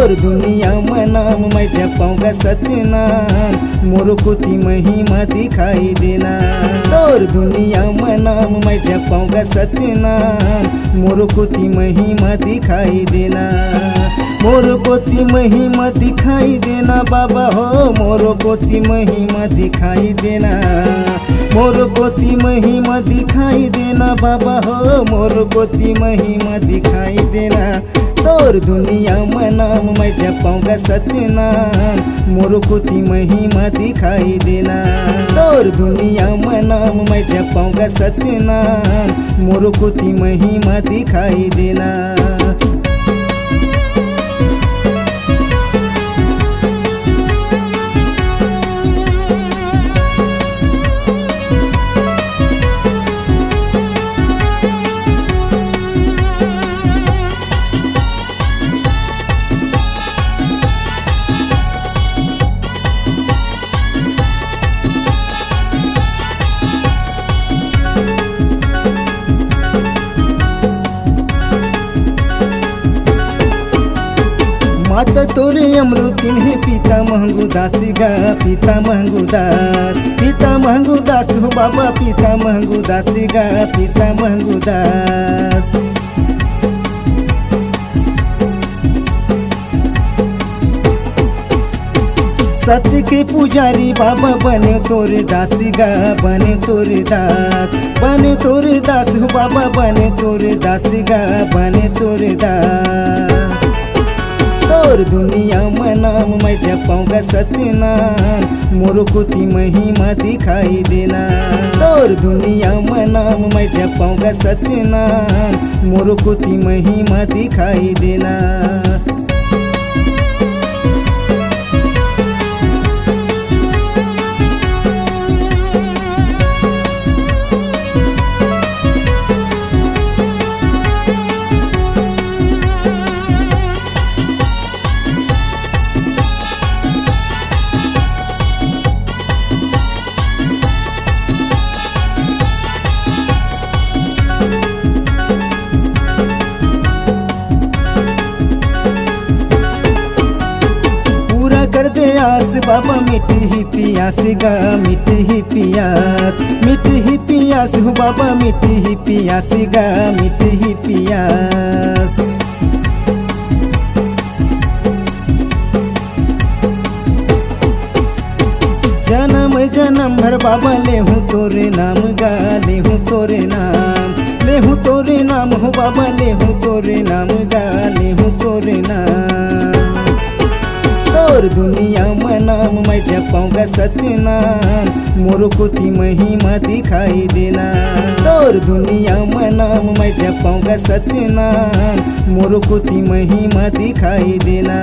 तोर दुनिया में नाम मैं जपाऊंगा सत्यनाम, मोर कोती महिमा दिखाई देना। तोर दुनिया में नाम मैं जपाऊंगा सत्यनाम, मोर कोती महिमा दिखाई देना। मोर कोती महिमा दिखाई देना बाबा हो, मोर कोती महिमा दिखाई देना। मोर कोती महिमा दिखाई देना बाबा हो, मोर कोती महिमा दिखाई देना। तोर दुनिया में नाम मैं जपाऊंगा सत्यनाम, मोर कोती महिमा दिखाई देना। तोर दुनिया में नाम मैं जपाऊंगा सत्यनाम, मोर कोती महिमा दिखाई देना। माता तोरे अमृतिन है पिता महंगुदास गा, पिता महंगुदास, पिता महंगुदास हो बाबा, पिता महंगुदास गा, पिता महंगुदास। सत्य के पुजारी बाबा बने तोरे दास गा, बने तोरे दास, बने तोरे दास हो बाबा, बने तोरे दास गा, बने तोरे दास। तोर दुनिया में नाम मैं जपाऊंगा सत्यनाम, मोर कोती महिमा दिखाई देना। तोर दुनिया में नाम मैं जपाऊंगा सत्यनाम, मोर कोती महिमा दिखाई देना। कर दे आस बाबा मिटी ही पियास गा, मिटी ही पियास, मिटी ही पियास हो बाबा, मिटी ही पियास गा, मिटी ही पियास। जन्म जन्म भर बाबा ले हूँ तोरे नाम गा, ले हूँ तोरे नाम, ले हूँ तोरे नाम हो बाबा, ले हूँ तोरे नाम गा, ले हूँ तोरे नाम। तोर दुनिया में नाम मैं जपाऊंगा सत्यनाम, मोर कोती महिमा दिखाई देना। तोर दुनिया में नाम मैं जपाऊंगा सत्यनाम, मोर कोती महिमा दिखाई देना।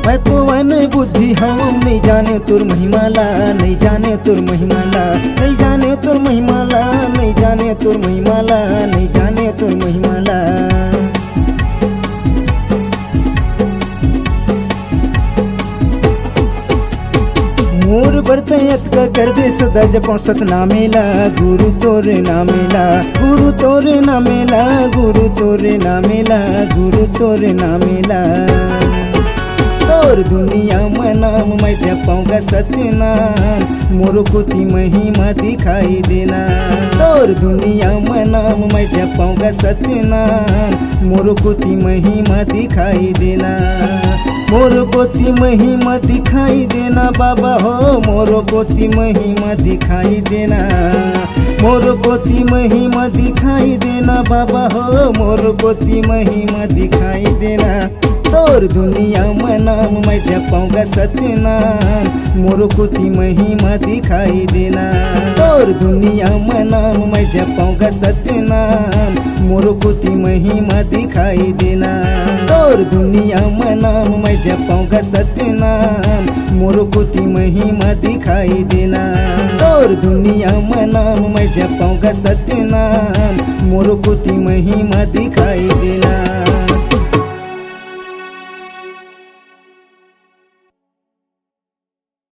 मैं तो वन बुद्धि हम नहीं जाने तुर महिमाला, नहीं जाने तुर महिमाला, नहीं जाने तुर महिमाला, नहीं जाने तुर महिमाला, नहीं जाने तुर महिमाला। मोर बरतयत का कर दे सदा जपो सतनामेला, गुरु तोरे नामेला, गुरु तोरे नामेला, गुरु तोरे नामेला, गुरु तोरे नामेला। तोर दुनिया में नाम मैं जपाऊंगा सत्यनाम, मोर कोती महिमा दिखाई देना। तोर दुनिया में नाम मैं जपाऊंगा सत्यनाम, मोर कोती महिमा दिखाई देना। मोर कोती महिमा दिखाई देना बाबा हो, मोर कोती महिमा दिखाई देना। मोर कोती महिमा दिखाई देना बाबा हो, मोर कोती महिमा दिखाई देना। तोर दुनिया में नाम मैं जपाऊंगा सत्यनाम, मोर कोती महिमा दिखाई देना। तोर दुनिया में नाम मैं जपाऊंगा सत्यनाम, मोर मोरो कोती महिमा दिखाई देना। और दुनिया में नाम मैं जपाऊंगा सतनाम, मोरो कोती महिमा दिखाई देना। और दुनिया में नाम मैं जपाऊंगा सतनाम, मोरो कोती महिमा दिखाई देना।